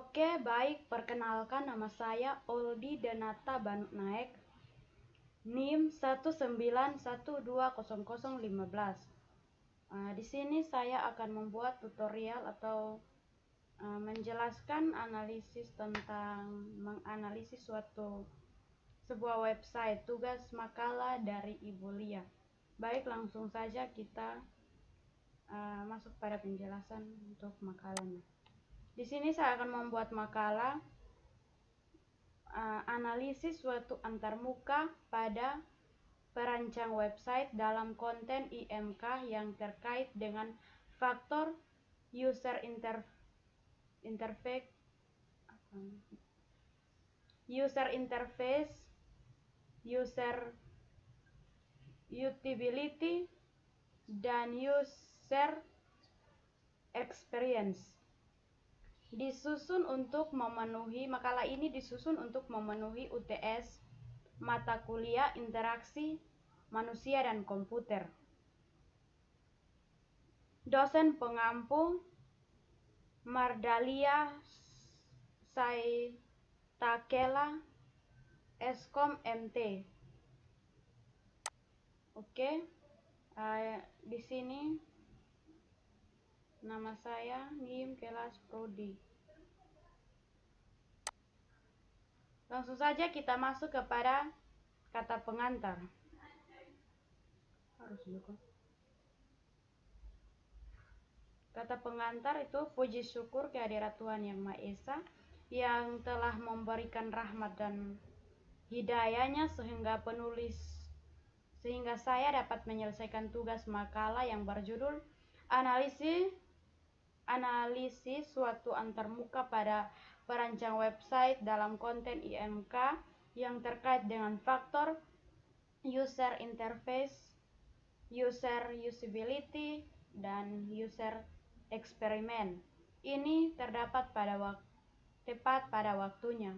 Oke, baik. Perkenalkan, nama saya Oldi Denata Banutnaek, NIM 191200015. Di sini saya akan membuat tutorial atau menjelaskan analisis tentang menganalisis sebuah website, tugas makalah dari Ibu Lia. Baik, langsung saja kita masuk pada penjelasan untuk makalahnya. Di sini saya akan membuat makalah analisis suatu antarmuka pada perancang website dalam konten IMK yang terkait dengan faktor user interface, user usability, dan user experience. Makalah ini disusun untuk memenuhi UTS mata kuliah interaksi manusia dan komputer. Dosen pengampu Mardalia Saitakela, Eskom MT. Oke, di sini nama saya NIM kelas Prodi. Langsung saja kita masuk kepada kata pengantar. Kata pengantar itu puji syukur kehadirat Tuhan Yang Maha Esa yang telah memberikan rahmat dan hidayahnya sehingga saya dapat menyelesaikan tugas makalah yang berjudul analisis suatu antarmuka pada perancang website dalam konten IMK yang terkait dengan faktor user interface, user usability, dan user experiment. Ini terdapat tepat pada waktunya.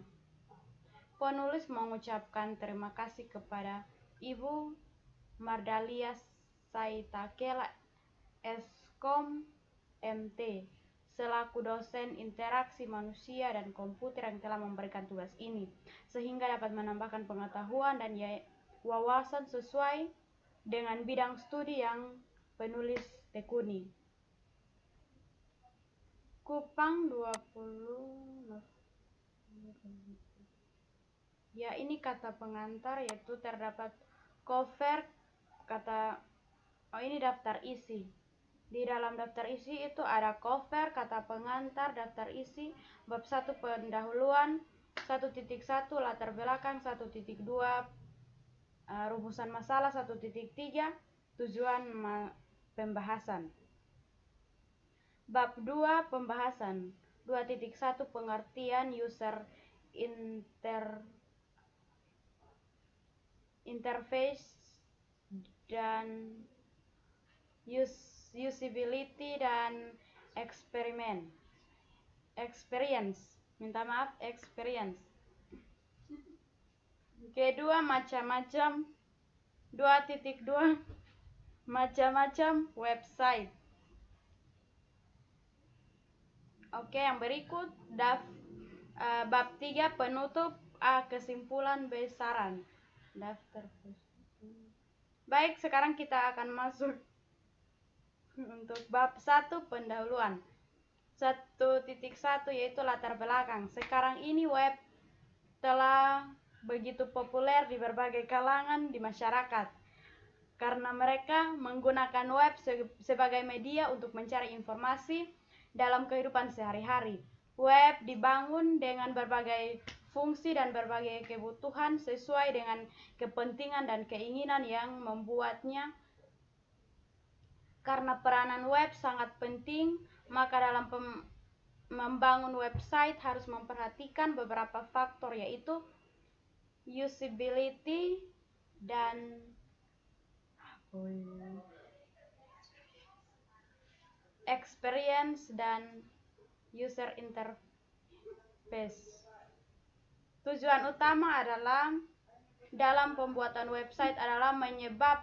Penulis mengucapkan terima kasih kepada Ibu Mardalia Saitakela, Eskom MT, selaku dosen interaksi manusia dan komputer yang telah memberikan tugas ini, sehingga dapat menambahkan pengetahuan dan wawasan sesuai dengan bidang studi yang penulis tekuni. Kupang 20. Ya, ini kata pengantar, yaitu terdapat cover, ini daftar isi. Di dalam daftar isi itu ada cover, kata pengantar, daftar isi, bab 1 pendahuluan, 1.1 latar belakang, 1.2 rumusan masalah, 1.3 tujuan pembahasan. Bab 2 pembahasan, 2.1 pengertian user interface dan usability dan experience. Kedua, macam-macam. 2.2 macam-macam website. Oke, yang berikut bab 3 penutup, kesimpulan, besaran. Daftar. Baik, sekarang kita akan masuk untuk bab 1 pendahuluan. 1.1 yaitu latar belakang. Sekarang ini web telah begitu populer di berbagai kalangan di masyarakat karena mereka menggunakan web sebagai media untuk mencari informasi dalam kehidupan sehari-hari. Web dibangun dengan berbagai fungsi dan berbagai kebutuhan sesuai dengan kepentingan dan keinginan yang membuatnya. Karena peranan web sangat penting, maka dalam membangun website harus memperhatikan beberapa faktor, yaitu usability dan experience dan user interface. Tujuan utama adalah dalam pembuatan website adalah menyebarkan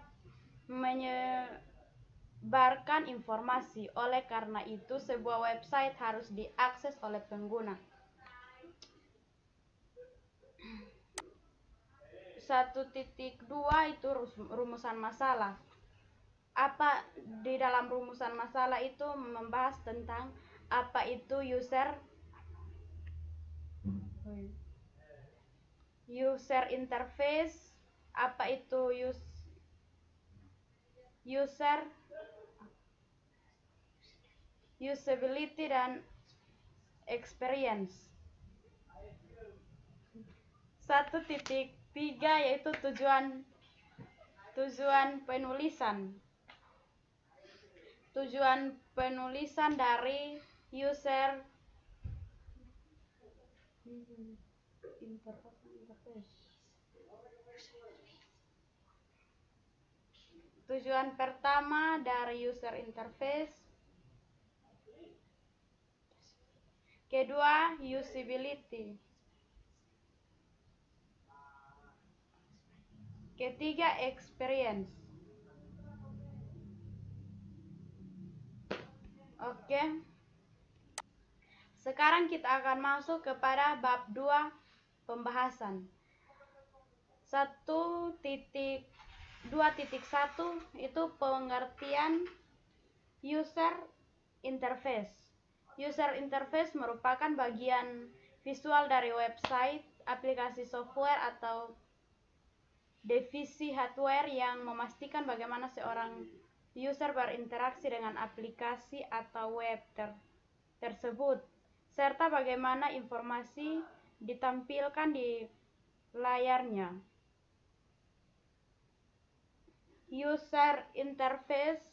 informasi. Oleh karena itu, sebuah website harus diakses oleh pengguna. 1.2 itu rumusan masalah. Apa di dalam rumusan masalah itu membahas tentang apa itu user interface, apa itu user usability dan experience. 1.3 yaitu tujuan penulisan. Tujuan penulisan dari user interface. Tujuan pertama dari user interface. Kedua, usability. Ketiga, experience. Oke. Sekarang kita akan masuk kepada bab 2 pembahasan. 1.2.1 itu pengertian user interface. User interface merupakan bagian visual dari website, aplikasi software atau divisi hardware yang memastikan bagaimana seorang user berinteraksi dengan aplikasi atau web tersebut, serta bagaimana informasi ditampilkan di layarnya. User interface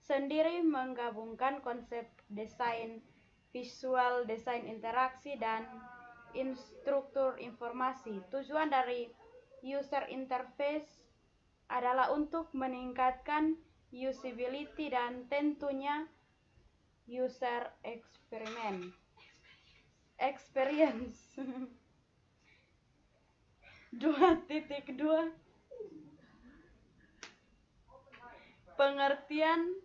sendiri menggabungkan konsep desain visual, desain interaksi, dan struktur informasi. Tujuan dari user interface adalah untuk meningkatkan usability dan tentunya user experience. 2.2 pengertian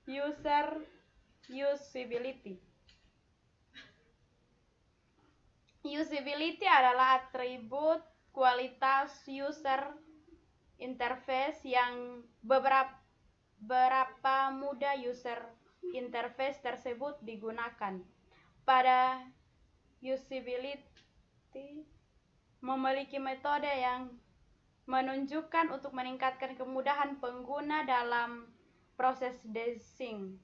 user usability. Usability adalah atribut kualitas user interface yang berapa mudah user interface tersebut digunakan. Pada usability memiliki metode yang menunjukkan untuk meningkatkan kemudahan pengguna dalam proses design.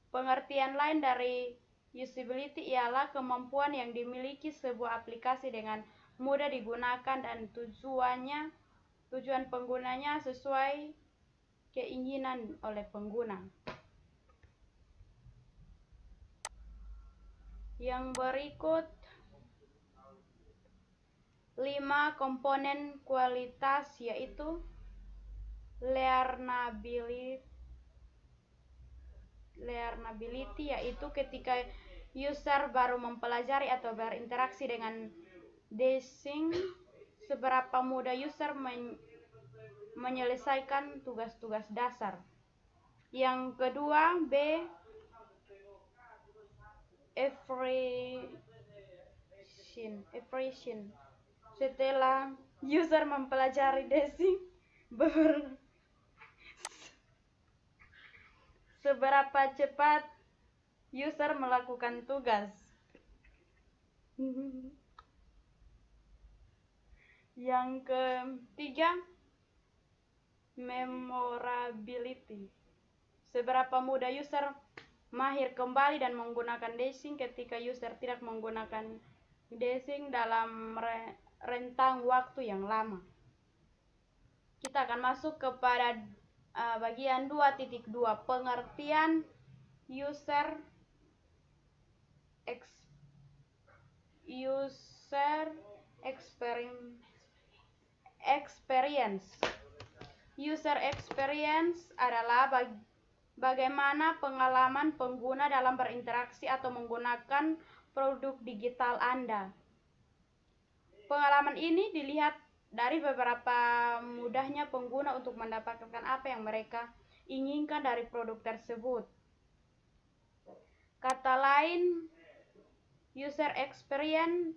Pengertian lain dari usability ialah kemampuan yang dimiliki sebuah aplikasi dengan mudah digunakan dan tujuan penggunanya sesuai keinginan oleh pengguna. Yang berikut 5 komponen kualitas, yaitu learnability, yaitu ketika user baru mempelajari atau berinteraksi dengan design, seberapa mudah user menyelesaikan tugas-tugas dasar. Yang kedua, B, efficient. Setelah user mempelajari design, seberapa cepat user melakukan tugas. Yang ketiga, memorability. Seberapa mudah user mahir kembali dan menggunakan design ketika user tidak menggunakan design dalam rentang waktu yang lama. Kita akan masuk kepada bagian 2.2 pengertian user experience. User experience adalah bagaimana pengalaman pengguna dalam berinteraksi atau menggunakan produk digital Anda. Pengalaman ini dilihat dari beberapa mudahnya pengguna untuk mendapatkan apa yang mereka inginkan dari produk tersebut. Kata lain, user experience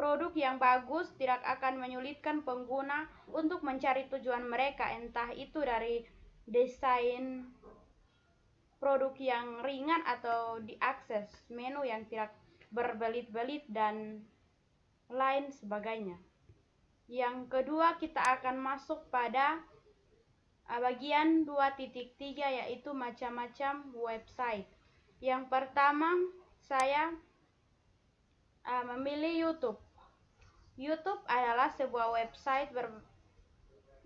Produk yang bagus tidak akan menyulitkan pengguna untuk mencari tujuan mereka, entah itu dari desain produk yang ringan atau diakses menu yang tidak berbelit-belit dan lain sebagainya. Yang kedua, kita akan masuk pada bagian 2.3, yaitu macam-macam website. Yang pertama, saya memilih YouTube. YouTube adalah sebuah website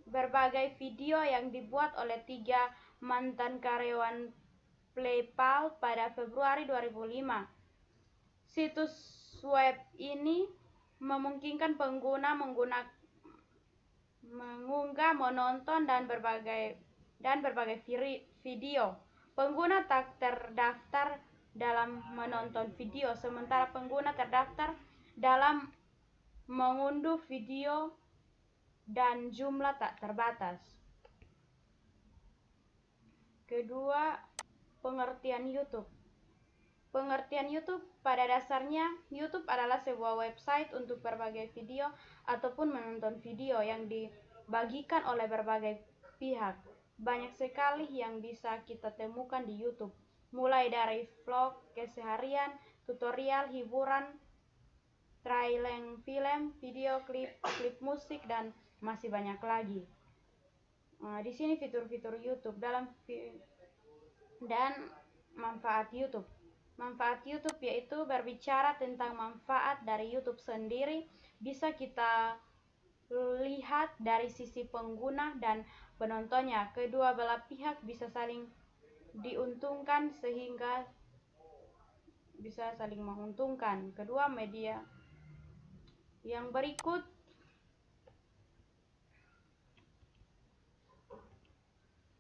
berbagai video yang dibuat oleh 3 mantan karyawan PayPal pada Februari 2005. Situs web ini memungkinkan pengguna mengunggah, menonton dan berbagai video. Pengguna tak terdaftar dalam menonton video, sementara pengguna terdaftar dalam mengunduh video dan jumlah tak terbatas. Kedua, pengertian YouTube. Pengertian YouTube pada dasarnya, YouTube adalah sebuah website untuk berbagai video ataupun menonton video yang dibagikan oleh berbagai pihak. Banyak sekali yang bisa kita temukan di YouTube, mulai dari vlog keseharian, tutorial, hiburan, trailer film, video klip, klip musik, dan masih banyak lagi. Di sini fitur-fitur YouTube dan manfaat YouTube. Manfaat YouTube yaitu berbicara tentang manfaat dari YouTube sendiri, bisa kita lihat dari sisi pengguna dan penontonnya. Kedua belah pihak bisa saling diuntungkan sehingga bisa saling menguntungkan. Kedua, media. Yang berikut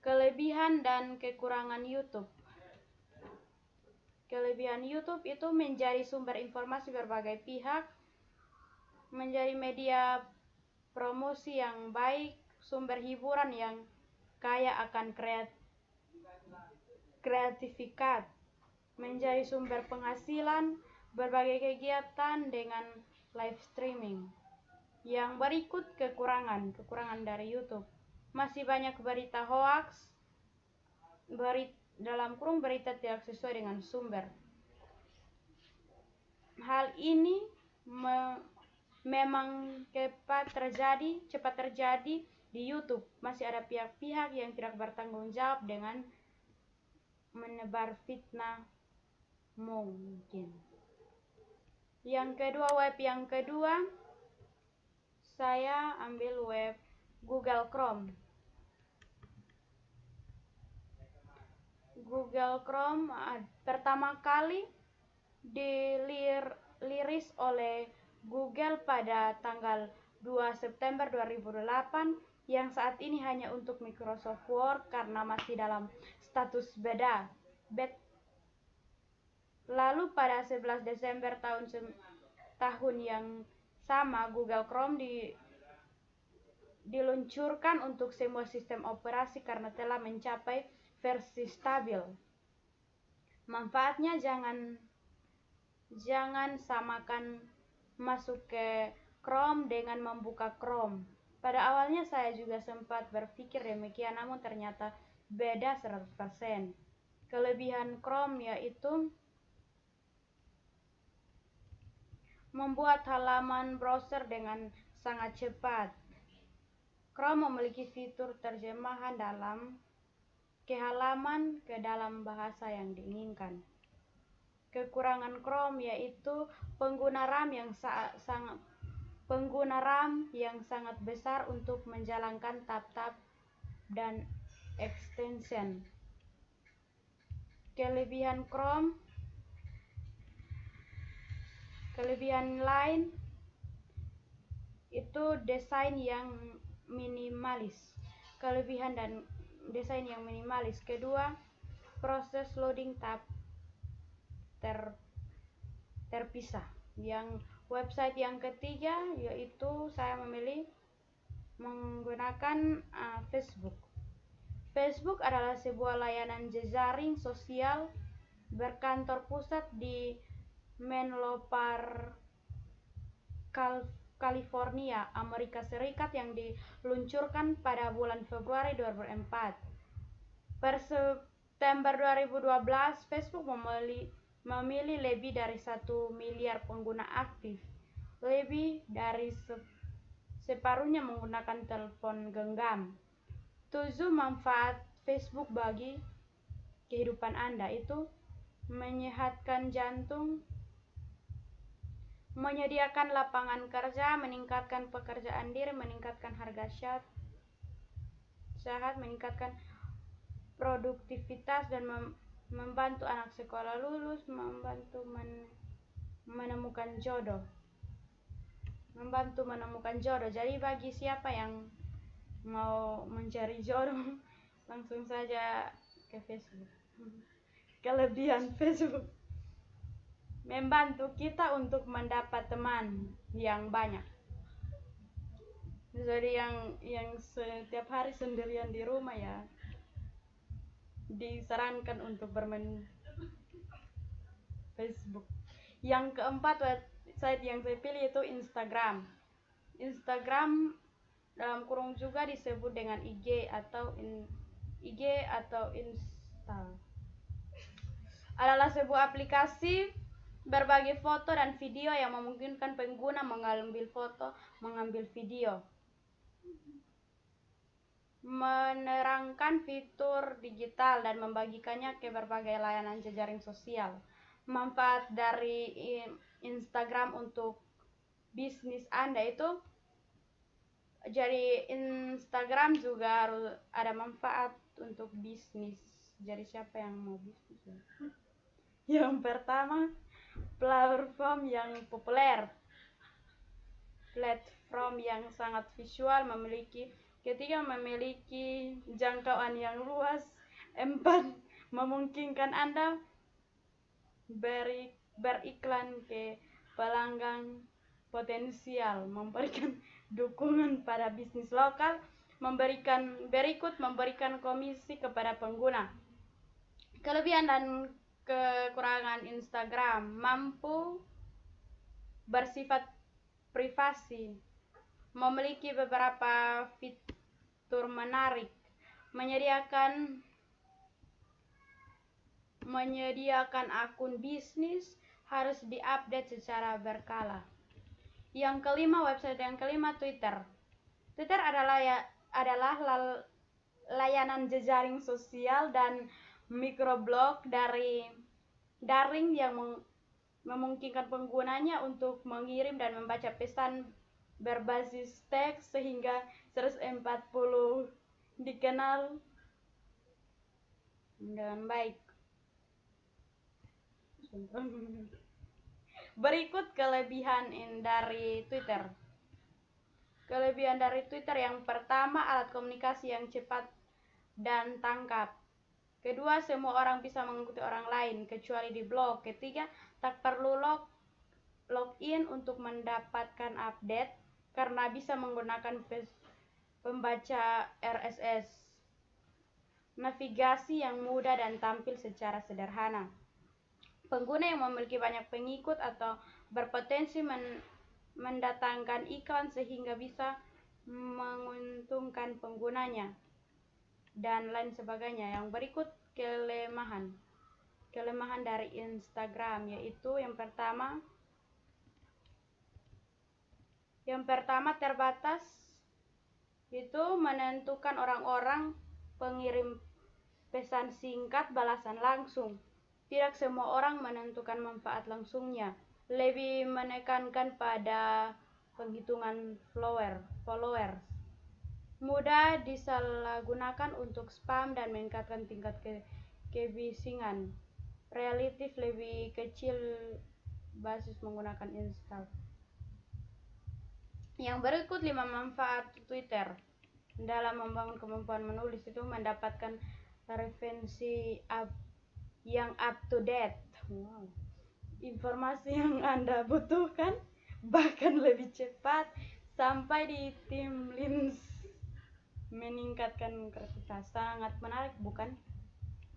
kelebihan dan kekurangan YouTube. Kelebihan YouTube itu menjadi sumber informasi berbagai pihak, menjadi media promosi yang baik, sumber hiburan yang kaya akan kreativitas, menjadi sumber penghasilan, berbagai kegiatan dengan live streaming. Yang berikut kekurangan dari YouTube. Masih banyak berita hoax, dalam kurung berita tidak sesuai dengan sumber. Hal ini memang cepat terjadi di YouTube. Masih ada pihak-pihak yang tidak bertanggung jawab dengan menebar fitnah mungkin. Web yang kedua, saya ambil web Google Chrome. Google Chrome pertama kali dirilis oleh Google pada tanggal 2 September 2008, yang saat ini hanya untuk Microsoft Word karena masih dalam status beta. Lalu pada 11 Desember tahun yang sama, Google Chrome diluncurkan untuk semua sistem operasi karena telah mencapai versi stabil. Manfaatnya, jangan samakan masuk ke Chrome dengan membuka Chrome. Pada awalnya saya juga sempat berpikir demikian, namun ternyata beda 100%. Kelebihan Chrome yaitu membuat halaman browser dengan sangat cepat. Chrome memiliki fitur terjemahan dalam halaman ke dalam bahasa yang diinginkan. Kekurangan Chrome yaitu pengguna RAM yang sangat besar untuk menjalankan tab-tab dan extension. Kelebihan lain itu desain yang minimalis. Kedua, proses loading tab terpisah. Yang website yang ketiga yaitu saya memilih menggunakan Facebook. Facebook adalah sebuah layanan jejaring sosial berkantor pusat di Menlo Park, California, Amerika Serikat yang diluncurkan pada bulan Februari 2004. Per September 2012, Facebook memilih lebih dari 1 miliar pengguna aktif. Lebih dari separuhnya menggunakan telepon genggam. 7 manfaat Facebook bagi kehidupan Anda itu menyehatkan jantung, menyediakan lapangan kerja, meningkatkan pekerjaan diri, meningkatkan harga sehat, meningkatkan produktivitas dan membantu anak sekolah lulus, membantu menemukan jodoh. Jadi bagi siapa yang mau mencari jodoh, langsung saja ke Facebook. Kelebihan Facebook membantu kita untuk mendapat teman yang banyak. Jadi yang setiap hari sendirian di rumah ya disarankan untuk bermain Facebook. Yang keempat, website yang saya pilih itu Instagram. Instagram dalam kurung juga disebut dengan IG atau Insta, adalah sebuah aplikasi berbagi foto dan video yang memungkinkan pengguna mengambil foto, mengambil video, menerangkan fitur digital dan membagikannya ke berbagai layanan jejaring sosial. Manfaat dari Instagram untuk bisnis Anda itu, jadi Instagram juga harus ada manfaat untuk bisnis. Jadi siapa yang mau bisnis ya? Yang pertama, platform yang populer, platform yang sangat visual, ketiga memiliki jangkauan yang luas, 4 memungkinkan Anda beriklan ke pelanggan potensial, memberikan dukungan pada bisnis lokal, memberikan komisi kepada pengguna. Kelebihan dan kekurangan Instagram: mampu bersifat privasi, memiliki beberapa fitur menarik, menyediakan akun bisnis, harus diupdate secara berkala. Website yang kelima, Twitter. Twitter adalah layanan jejaring sosial dan microblog daring yang memungkinkan penggunanya untuk mengirim dan membaca pesan berbasis teks sehingga 140 dikenal dengan baik. Berikut kelebihan dari Twitter. Kelebihan dari Twitter: yang pertama, alat komunikasi yang cepat dan tangkap. Kedua, semua orang bisa mengikuti orang lain kecuali di blog. Ketiga, tak perlu login untuk mendapatkan update karena bisa menggunakan pembaca RSS. Navigasi yang mudah dan tampil secara sederhana. Pengguna yang memiliki banyak pengikut atau berpotensi mendatangkan iklan sehingga bisa menguntungkan penggunanya, dan lain sebagainya. Yang berikut kelemahan dari Instagram, yaitu yang pertama terbatas, itu menentukan orang-orang pengirim pesan singkat balasan langsung. Tidak semua orang menentukan manfaat langsungnya, lebih menekankan pada penghitungan followers. Mudah disalahgunakan untuk spam dan meningkatkan tingkat kebisingan. Relatif lebih kecil basis menggunakan install. Yang berikut 5 manfaat Twitter. Dalam membangun kemampuan menulis itu mendapatkan referensi yang up to date. Wow. Informasi yang Anda butuhkan bahkan lebih cepat sampai di timelines, meningkatkan kreativitas. Sangat menarik, bukan?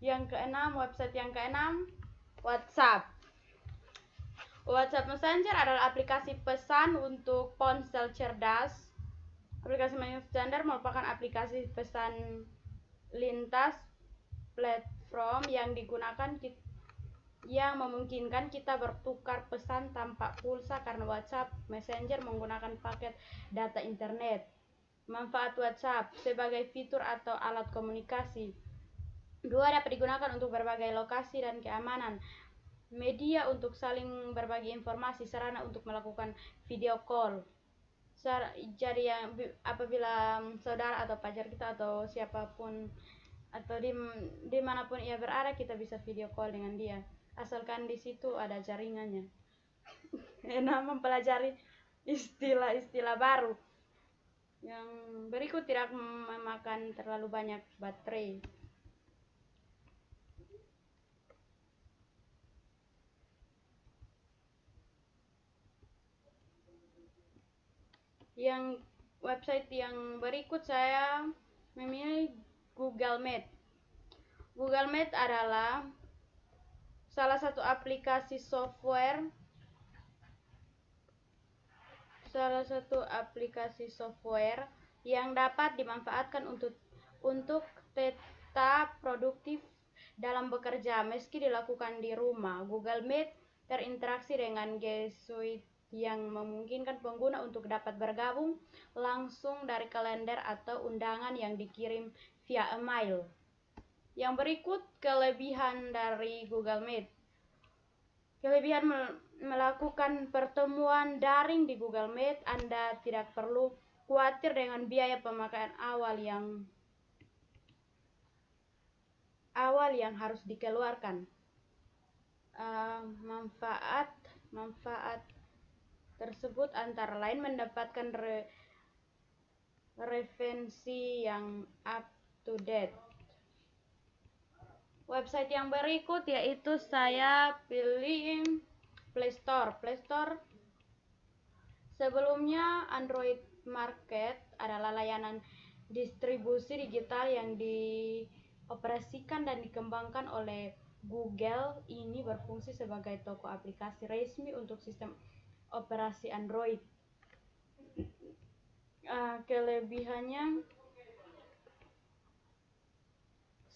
Website yang keenam, WhatsApp. WhatsApp Messenger adalah aplikasi pesan untuk ponsel cerdas. Aplikasi Messenger merupakan aplikasi pesan lintas platform yang digunakan yang memungkinkan kita bertukar pesan tanpa pulsa karena WhatsApp Messenger menggunakan paket data internet. Manfaat WhatsApp sebagai fitur atau alat komunikasi. Dua, dapat digunakan untuk berbagai lokasi dan keamanan. Media untuk saling berbagi informasi, sarana untuk melakukan video call. Jadi apabila saudara atau pacar kita atau siapapun atau dimanapun ia berada, kita bisa video call dengan dia, asalkan di situ ada jaringannya. Enak mempelajari istilah-istilah baru. Yang berikut tidak memakan terlalu banyak baterai. Yang website yang berikut saya memilih Google Meet. Google Meet adalah salah satu aplikasi software yang dapat dimanfaatkan untuk tetap produktif dalam bekerja meski dilakukan di rumah. Google Meet terinteraksi dengan G Suite yang memungkinkan pengguna untuk dapat bergabung langsung dari kalender atau undangan yang dikirim via email. Yang berikut kelebihan dari Google Meet. Kelebihan melakukan pertemuan daring di Google Meet, Anda tidak perlu khawatir dengan biaya pemakaian awal yang harus dikeluarkan. Manfaat tersebut antara lain mendapatkan referensi yang up to date. Website yang berikut yaitu saya pilih Play Store. Play Store sebelumnya Android Market adalah layanan distribusi digital yang dioperasikan dan dikembangkan oleh Google. Ini berfungsi sebagai toko aplikasi resmi untuk sistem operasi Android. Kelebihannya,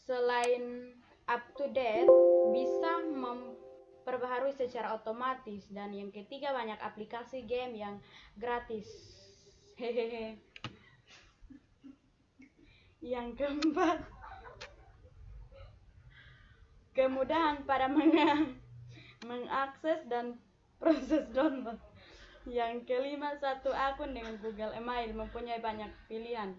selain up to date, bisa memperbaharui secara otomatis, dan yang ketiga, banyak aplikasi game yang gratis. Hehehe. Yang keempat, kemudahan pada mengakses dan proses download. Yang kelima, satu akun dengan Google Email mempunyai banyak pilihan.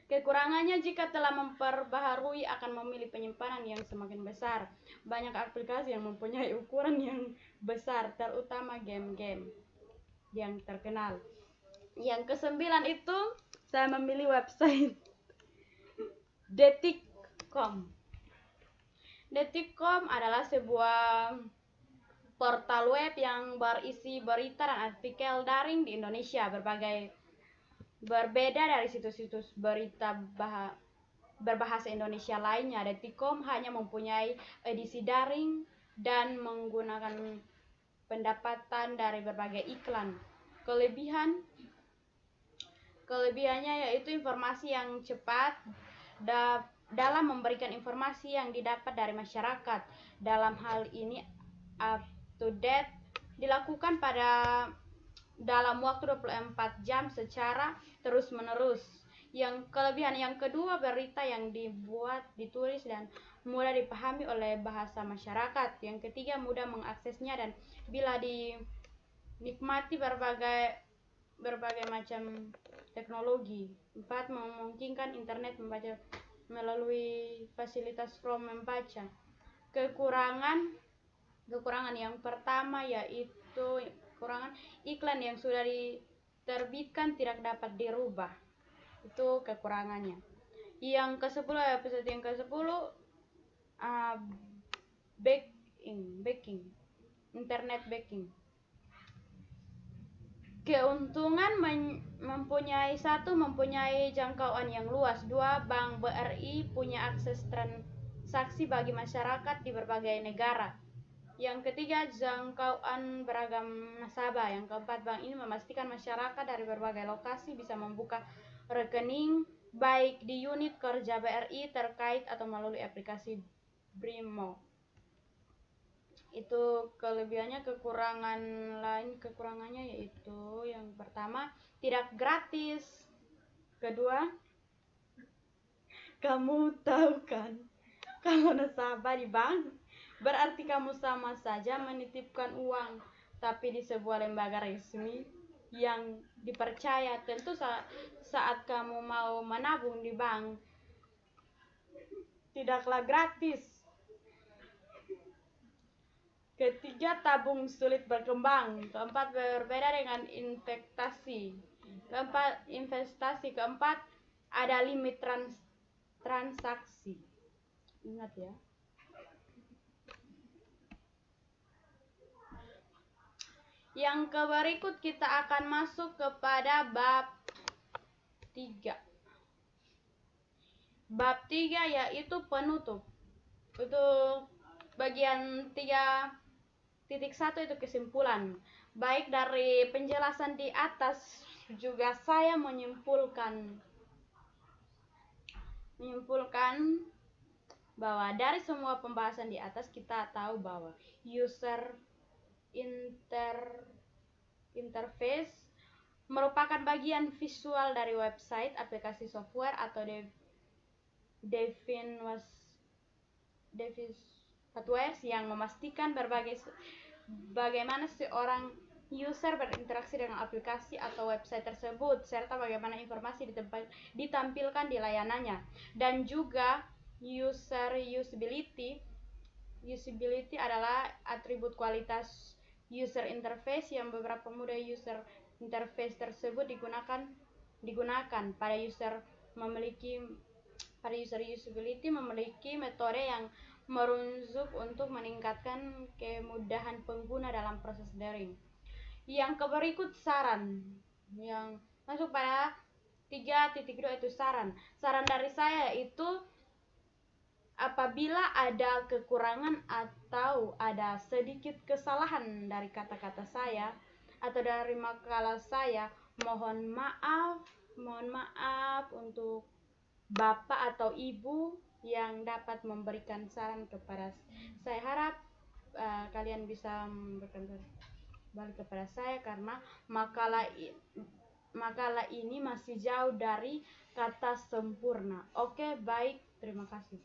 Kekurangannya, jika telah memperbaharui akan memilih penyimpanan yang semakin besar. Banyak aplikasi yang mempunyai ukuran yang besar, terutama game-game yang terkenal. Yang kesembilan itu, saya memilih website Detik.com. Detik.com adalah sebuah portal web yang berisi berita dan artikel daring di Indonesia. Berbeda dari situs-situs berita berbahasa Indonesia lainnya, Detik.com hanya mempunyai edisi daring dan menggunakan pendapatan dari berbagai iklan. Kelebihannya yaitu informasi yang cepat dalam memberikan informasi yang didapat dari masyarakat. Dalam hal ini, up to date dilakukan dalam waktu 24 jam secara terus-menerus. Yang kelebihan yang kedua, berita yang ditulis dan mudah dipahami oleh bahasa masyarakat. Yang ketiga, mudah mengaksesnya dan bila dinikmati berbagai macam teknologi. 4, memungkinkan internet membaca melalui fasilitas Chrome membaca. Kekurangan yang pertama yaitu kekurangan iklan yang sudah diterbitkan tidak dapat dirubah. Itu kekurangannya. Yang ke-10, episode yang ke-10, internet backing. Keuntungan mempunyai jangkauan yang luas. 2, Bank BRI punya akses saksi bagi masyarakat di berbagai negara. Yang ketiga, jangkauan beragam nasabah. Yang keempat, bank ini memastikan masyarakat dari berbagai lokasi bisa membuka rekening baik di unit kerja BRI terkait atau melalui aplikasi Brimo. Itu kelebihannya. Kekurangannya yaitu yang pertama, tidak gratis. Kedua, kamu tahu kan, kalau nasabah di bank berarti kamu sama saja menitipkan uang, tapi di sebuah lembaga resmi yang dipercaya. Tentu saat kamu mau menabung di bank tidaklah gratis. Ketiga, tabung sulit berkembang. Keempat, berbeda dengan investasi. Keempat, ada limit transaksi. Ingat ya. Yang berikut kita akan masuk kepada bab 3. Bab 3 yaitu penutup. Untuk bagian 3.1 itu kesimpulan. Baik dari penjelasan di atas juga saya menyimpulkan bahwa dari semua pembahasan di atas kita tahu bahwa user interface merupakan bagian visual dari website, aplikasi software atau hardware yang memastikan bagaimana seorang user berinteraksi dengan aplikasi atau website tersebut, serta bagaimana informasi ditampilkan di layanannya. Dan juga usability adalah atribut kualitas user interface yang beberapa mudah user interface tersebut digunakan pada usability memiliki metode yang merujuk untuk meningkatkan kemudahan pengguna dalam proses daring. Yang berikut saran. Yang masuk pada 3.2 itu saran. Saran dari saya itu, apabila ada kekurangan atau ada sedikit kesalahan dari kata-kata saya atau dari makalah saya, mohon maaf untuk Bapak atau Ibu yang dapat memberikan saran kepada saya. Harap kalian bisa memberikan balik kepada saya karena makalah ini masih jauh dari kata sempurna. Oke, baik, terima kasih.